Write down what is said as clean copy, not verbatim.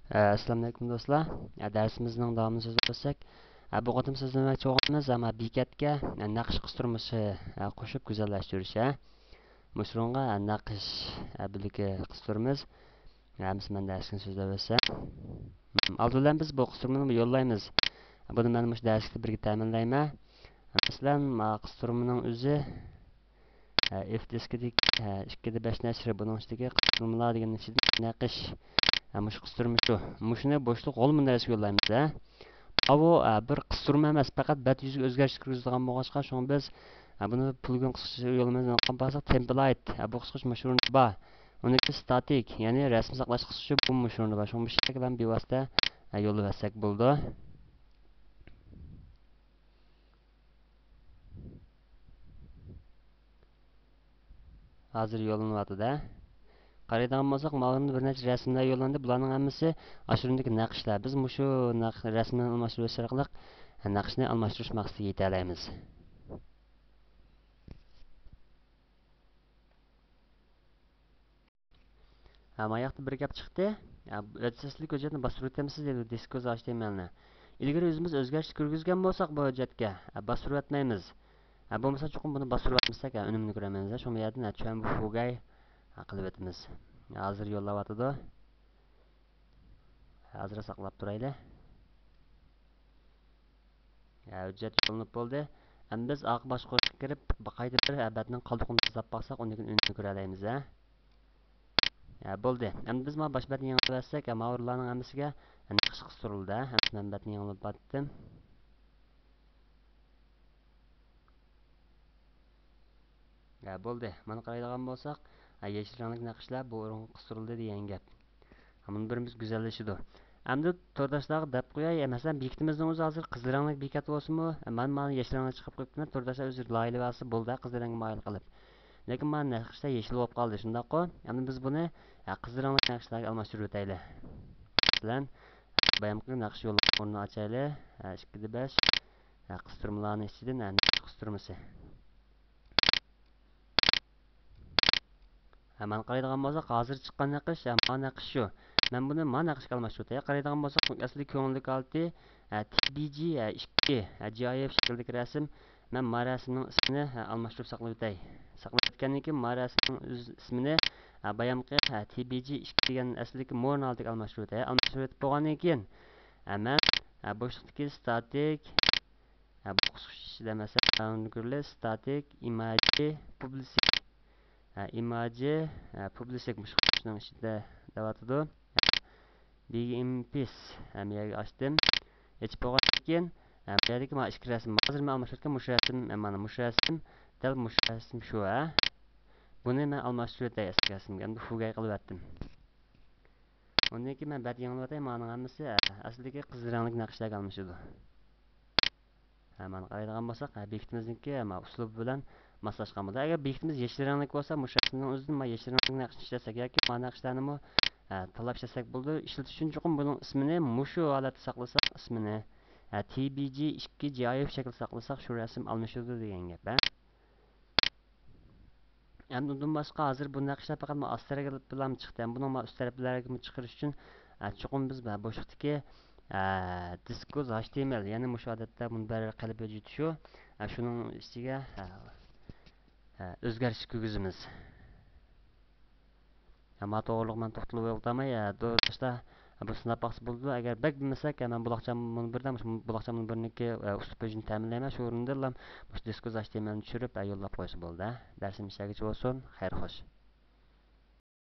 Assalomu alaykum do'stlar. Darsimizning davomini so'zlab o'tsak, bu qatim so'zlamoqchi bo'lganimiz bekatga naqsh qistirmishi qo'shib go'zallashtirish. Mushunga naqsh birlikda qistirmiz. Hamma darsni so'zlab o'tsam. Avvaldan biz bu qistirmani yo'llaymiz. Buni men mush darsda birga ta'minlayman. Masalan, qistirmaning o'zi F diskidagi 2.5 nashri buning ichiga qistirmalar degan ichida naqsh mush qistirma shu. Mushni bo'shliq olmadan yo'llaymiz. Bu bir qistirma emas, faqat bat yuziga o'zgarish kirgizadigan bo'lg'achqa, shunga biz buni pulgun qisqacha yo'llaymiz. Qanaqasak template bu qisqacha mashhurni bor. Uniki statik, ya'ni rasm saqlash qisqacha bu mashhurni bor. Shunga bu shakl bilan bevosita yo'llasak bo'ldi. Hozir yo'llanyapti-da. Qaraydigan bo'lsak, ma'lum bir necha rasmlar yo'llandi. Bularning hammasi ashurindagi naqshlar. Biz mushu rasmni almashtirish orqali naqshni almashtirish maqsadiga yeta olamiz. Mayaqda bir gap chiqdi. O'tchaslik hujjatni bostirib o'tamiz dedi Discoz HTMLni. Ilgari o'zimiz o'zgarish kirgizgan bo'lsak bu hujjatga bostirib o'tmaymiz. Bo'lmasa chuqur buni bostirib o'tmasak unumini ko'ramiz. Shu yerdan tushun bu fugay qilib o'tamiz. Hozir yo'llayapti. Hozir saqlab turaylik. Hujjat yo'llanib bo'ldi. Biz oq boshqarishga kirib qayta bir abadning qoldiqini tuzab baksak undan unumini ko'ra olamiz. Bo'ldi. Endi biz mana bosh batni yangilashsak, ma'lumotlarning hammasiga naqsh qistirildi. Men batni yangilab batdim. Bo'ldi. Mana qaraydigan bo'lsak, yashil rangli naqshlar bu o'ringa qistirildi degan gap. Buni birimiz go'zallashidi. Endi to'rdoshlarga deb qo'yay, masalan, bekitimizning o'zi hozir qizil rangli bekat bo'lsinmi? Mana yashil rangli chiqib qo'yibdi. To'rdoshlar o'zi loyilasi bo'ldi, qizil rangga mayil qilib. Lekin mana naqshlar yashil bo'lib qoldi, shundaqmi? Endi biz buni qizil rangli naqshlarga almashtirib o'taylik. Masalan, bayamqi naqsh yo'l o'rnini ochaylik. 2.5 qistirmalarning ichidan naqsh qistirmasi. Mana qaraydigan bo'lsak, hozir chiqqan naqsh mana naqsh shu. Men buni mana naqshga almashtirib o'tay. Qaraydigan bo'lsak, asli ko'ngillik olti TBG 2 GIF shaklidagi rasm. Men mana rasmning ismini almashtirib saqlab o'tay. Saqlab o'tgandan keyin mana rasmning o'z ismini bayamqi TBG 2 degan aslidagi morn oldiga almashtirib o'tay. Almashtirib o'tib bo'lgandan keyin men bo'shliqdagi static bu qisqacha demasa static image public image public mushqning ichida davatidi. BMPs yerga ochdim. Hech bo'lgandan keyin bu yerdagi mana ikki rasm. Hozir men almashtirgan mush rasm, mana mush rasm, dal mush rasm shu. Buni men almashtirib o'tay eski rasmga. Endi fugay qilib o'tdim. Undan keyin men bat yangilab o'tay. Mana hammasi aslidagi qizil rangli naqshlarga almashadi. Mana qaraydigan bo'lsak, bekitimizniki uslub bilan moslashgan bo'ldi. Agar bekitimiz yashil rangli bo'lsa, mush rasmning o'zidan men yashil rangli naqshni ishlasak yoki mana naqshlarni talab ishlasak bo'ldi. Ishlatish uchun chuqur buning ismini mushu holatda saqlasak, ismini TBG 2 GIF shaklida saqlasak, shu rasm almashadi degan gap. Endi undan boshqa hozir bu naqshlar faqat ost tarafga bilan chiqdi. Buni ust taraflarga chiqarish uchun chuqur biz bo'shliqdagi Discoz HTML, ya'ni mush odatda buni bir qilib o'tib shu. Shuning ichiga o'zgarish kirgizamiz. Ama to'g'riliq men to'xtalib o'tmay, do'stlar bu sinab baqsa bo'ldi. Agar bak bilmasak, men buloqchamni birdan buloqchamni birniki uslub pejini ta'minlayman. Shu o'rinda ham Discoz HTMLni tushirib yo'llab qo'ysa bo'ldi. Darsim ishlagichi bo'lsin. Xayr xo'sh.